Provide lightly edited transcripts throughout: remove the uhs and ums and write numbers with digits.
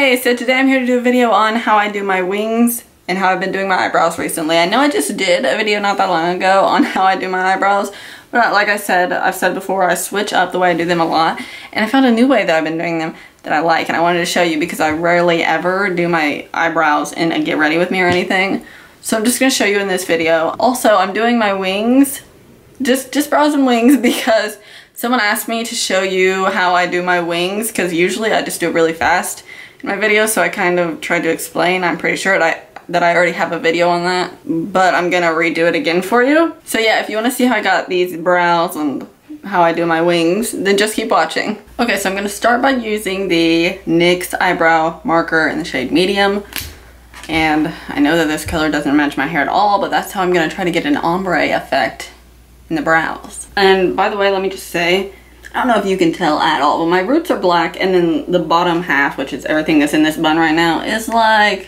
Hey, so today I'm here to do a video on how I do my wings and how I've been doing my eyebrows recently. I know I just did a video not that long ago on how I do my eyebrows, but like I've said before, I switch up the way I do them a lot, and I found a new way that I've been doing them that I like, and I wanted to show you because I rarely ever do my eyebrows in a get ready with me or anything. So I'm just going to show you in this video. Also, I'm doing my wings, just brows and wings, because someone asked me to show you how I do my wings, because usually I just do it really fast in my video, so I kind of tried to explain. I'm pretty sure that I already have a video on that, but I'm gonna redo it again for you. So yeah, if you want to see how I got these brows and how I do my wings, then just keep watching. Okay, so I'm gonna start by using the NYX eyebrow marker in the shade medium. And I know that this color doesn't match my hair at all, but that's how I'm gonna try to get an ombre effect in the brows. And by the way, let me just say, I don't know if you can tell at all, but my roots are black, and then the bottom half, which is everything that's in this bun right now, is like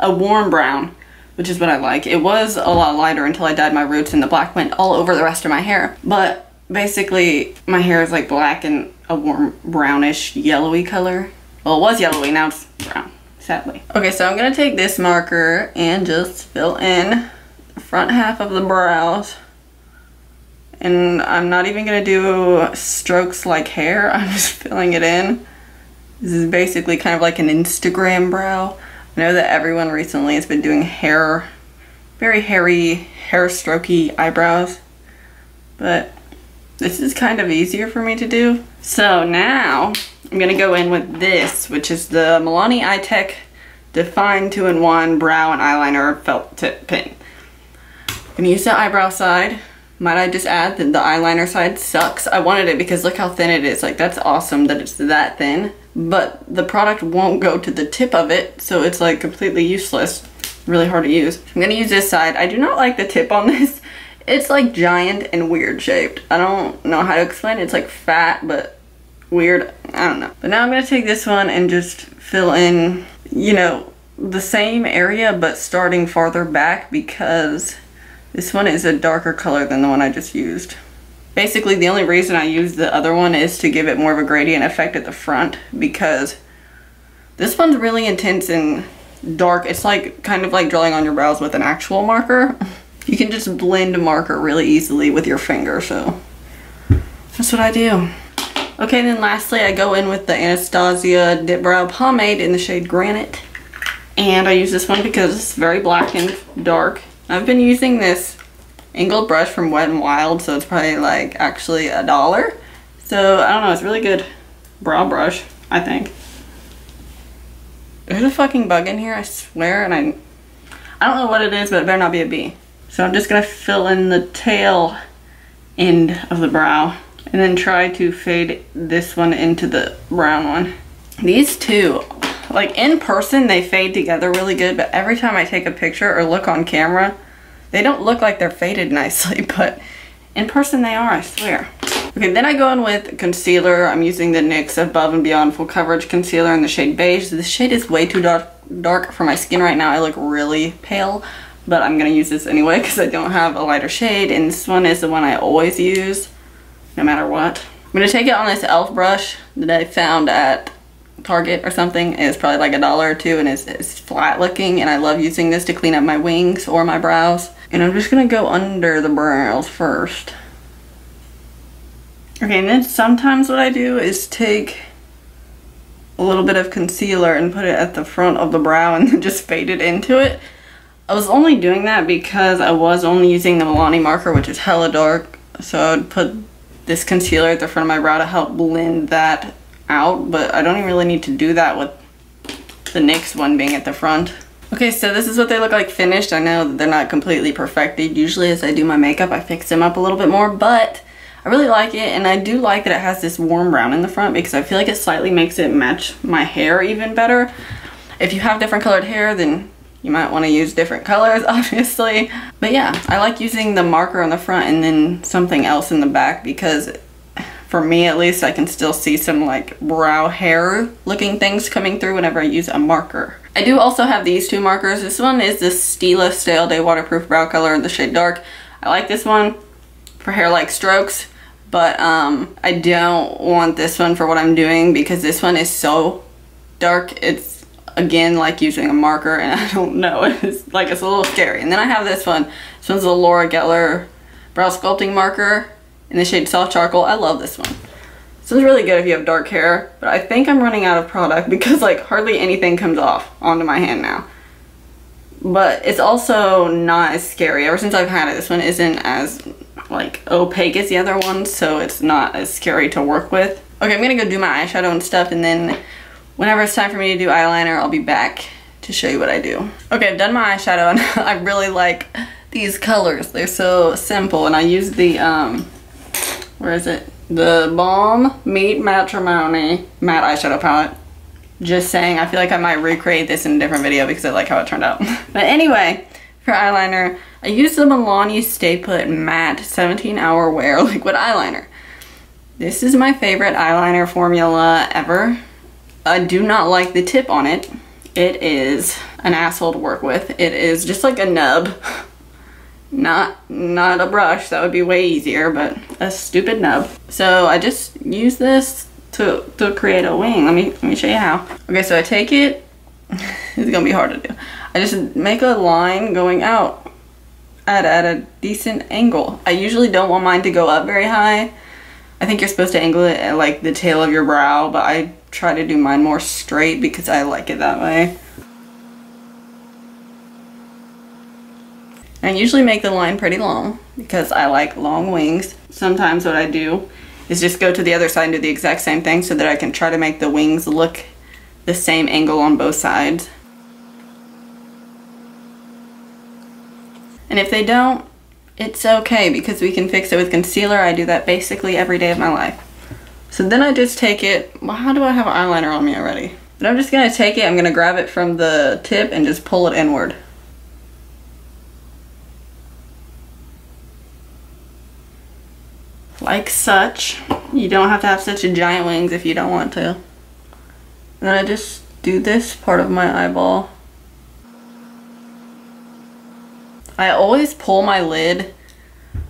a warm brown, which is what I like. It was a lot lighter until I dyed my roots and the black went all over the rest of my hair. But basically, my hair is like black and a warm brownish yellowy color. Well, it was yellowy, now it's brown, sadly. Okay, so I'm gonna take this marker and just fill in the front half of the brows. And I'm not even gonna do strokes like hair, I'm just filling it in. This is basically kind of like an Instagram brow. I know that everyone recently has been doing very hairy, hair strokey eyebrows, but this is kind of easier for me to do. So now I'm gonna go in with this, which is the Milani Eye Tech Define 2-in-1 Brow and Eyeliner Felt Tip Pen. I'm gonna use the eyebrow side. Might I just add that the eyeliner side sucks? I wanted it because look how thin it is. Like, that's awesome that it's that thin, but the product won't go to the tip of it, so it's like completely useless. Really hard to use. I'm gonna use this side. I do not like the tip on this. It's like giant and weird shaped. I don't know how to explain it. It's like fat but weird. I don't know. But now I'm gonna take this one and just fill in, you know, the same area but starting farther back, because this one is a darker color than the one I just used. Basically, the only reason I use the other one is to give it more of a gradient effect at the front, because this one's really intense and dark. It's like kind of like drawing on your brows with an actual marker. You can just blend a marker really easily with your finger, so that's what I do. Okay, then lastly, I go in with the Anastasia Dip Brow Pomade in the shade Granite. And I use this one because it's very black and dark. I've been using this angled brush from Wet n Wild, so it's probably like actually $1. So I don't know, it's a really good brow brush, I think. There's a fucking bug in here, I swear, and I don't know what it is, but it better not be a bee. So I'm just gonna fill in the tail end of the brow and then try to fade this one into the brown one. These two, like in person they fade together really good, but every time I take a picture or look on camera, they don't look like they're faded nicely, but in person they are, I swear. Okay, then I go in with concealer. I'm using the NYX Above and Beyond Full Coverage Concealer in the shade Beige. This shade is way too dark for my skin right now. I look really pale, but I'm gonna use this anyway because I don't have a lighter shade, and this one is the one I always use, no matter what. I'm gonna take it on this e.l.f. brush that I found at Target or something. It's probably like $1 or $2, and it's flat looking, and I love using this to clean up my wings or my brows. And I'm just gonna go under the brows first. Okay, and then sometimes what I do is take a little bit of concealer and put it at the front of the brow and then just fade it into it. I was only doing that because I was only using the Milani marker, which is hella dark, so I would put this concealer at the front of my brow to help blend that out, but I don't even really need to do that with the NYX one being at the front. Okay, so this is what they look like finished. I know that they're not completely perfected. Usually as I do my makeup, I fix them up a little bit more, but I really like it, and I do like that it has this warm brown in the front because I feel like it slightly makes it match my hair even better. If you have different colored hair, then you might want to use different colors, obviously. But yeah, I like using the marker on the front and then something else in the back, because for me at least, I can still see some like brow hair looking things coming through whenever I use a marker. I do also have these two markers. This one is the Stila Stale Day Waterproof Brow Color in the shade Dark. I like this one for hair-like strokes, but I don't want this one for what I'm doing because this one is so dark. It's again, like using a marker, and I don't know, it's like, it's a little scary. And then I have this one. This one's a Laura Geller brow sculpting marker in the shade Soft Charcoal. I love this one. This one's really good if you have dark hair, but I think I'm running out of product because like hardly anything comes off onto my hand now. But it's also not as scary. Ever since I've had it, this one isn't as like opaque as the other ones, so it's not as scary to work with. Okay, I'm gonna go do my eyeshadow and stuff, and then whenever it's time for me to do eyeliner, I'll be back to show you what I do. Okay, I've done my eyeshadow, and I really like these colors. They're so simple, and I use the where is it? The Balm Meet Matrimony matte eyeshadow palette. Just saying, I feel like I might recreate this in a different video because I like how it turned out. But anyway, for eyeliner, I use the Milani Stay Put Matte 17-Hour Wear Liquid Eyeliner. This is my favorite eyeliner formula ever. I do not like the tip on it. It is an asshole to work with. It is just like a nub. Not a brush, that would be way easier, but a stupid nub. So I just use this to create a wing. Let me show you how. Okay, so I take it, it's gonna be hard to do. I just make a line going out at a decent angle. I usually don't want mine to go up very high. I think you're supposed to angle it at like the tail of your brow, but I try to do mine more straight because I like it that way. I usually make the line pretty long because I like long wings. Sometimes what I do is just go to the other side and do the exact same thing so that I can try to make the wings look the same angle on both sides. And if they don't, it's okay because we can fix it with concealer. I do that basically every day of my life. So then I just take it, well, how do I have eyeliner on me already? But I'm just gonna take it, I'm gonna grab it from the tip and just pull it inward. Like such. You don't have to have such a giant wings if you don't want to. And then I just do this part of my eyeball. I always pull my lid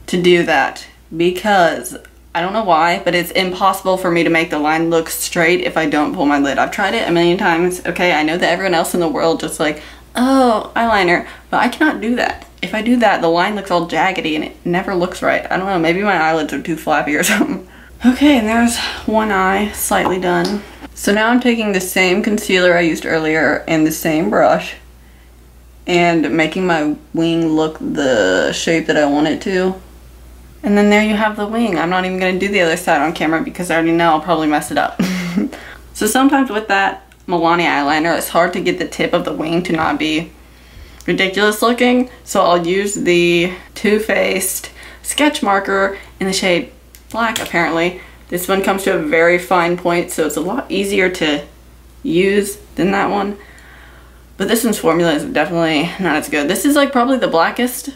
to do that because I don't know why, but it's impossible for me to make the line look straight if I don't pull my lid. I've tried it a million times. Okay, I know that everyone else in the world just like, oh, eyeliner, but I cannot do that. If I do that, the line looks all jaggedy and it never looks right. I don't know, maybe my eyelids are too flappy or something. Okay, and there's one eye slightly done. So now I'm taking the same concealer I used earlier and the same brush and making my wing look the shape that I want it to. And then there you have the wing. I'm not even gonna do the other side on camera because I already know I'll probably mess it up. So sometimes with that Milani eyeliner, it's hard to get the tip of the wing to not be ridiculous looking, so I'll use the Too Faced sketch marker in the shade Black apparently. This one comes to a very fine point, so it's a lot easier to use than that one. But this one's formula is definitely not as good. This is like probably the blackest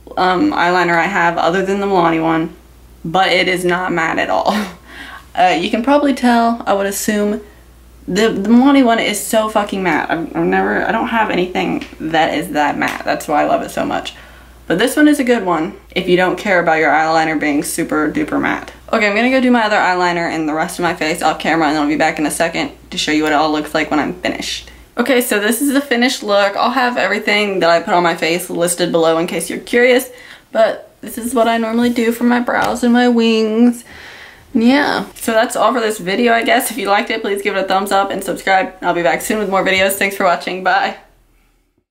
eyeliner I have other than the Milani one, but it is not matte at all. You can probably tell, I would assume. The Milani one is so fucking matte. I don't have anything that is that matte. That's why I love it so much. But this one is a good one if you don't care about your eyeliner being super duper matte. Okay, I'm gonna go do my other eyeliner and the rest of my face off camera, and then I'll be back in a second to show you what it all looks like when I'm finished. Okay, so this is the finished look. I'll have everything that I put on my face listed below in case you're curious, but this is what I normally do for my brows and my wings. Yeah, so that's all for this video, I guess. If you liked it, please give it a thumbs up and subscribe. I'll be back soon with more videos. Thanks for watching. Bye.